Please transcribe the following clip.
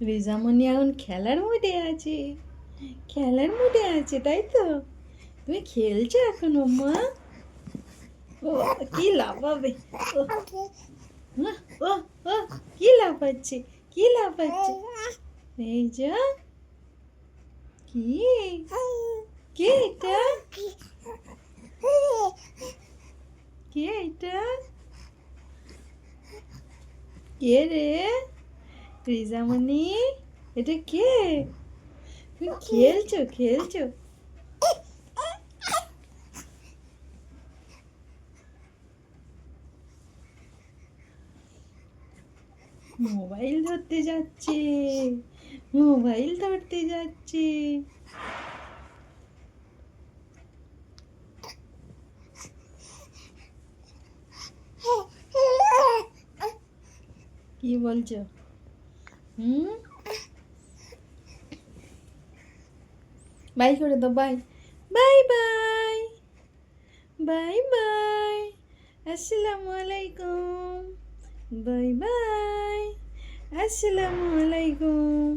রিজামণি এখন খেলার মুডে আছে, খেলার মুডে আছে, তাই তো? তুমি খেলছো এখনো মা? ও কি লাফাবে! ও ও ও কি লাফাচ্ছে, কি লাফাচ্ছে! এই যা, কি কে এটা, কে এটা, কে রে? রিজামণি, এটা কে? তুমি খেলছো খেলছো? মোবাইল ধরতে যাচ্ছে, মোবাইল ধরতে যাচ্ছে। কি বলছো? হুম, বাই করে দাও, bye, bye bye, bye bye, আসসালামু আলাইকুম, বাই বাই, আসসালামু আলাইকুম।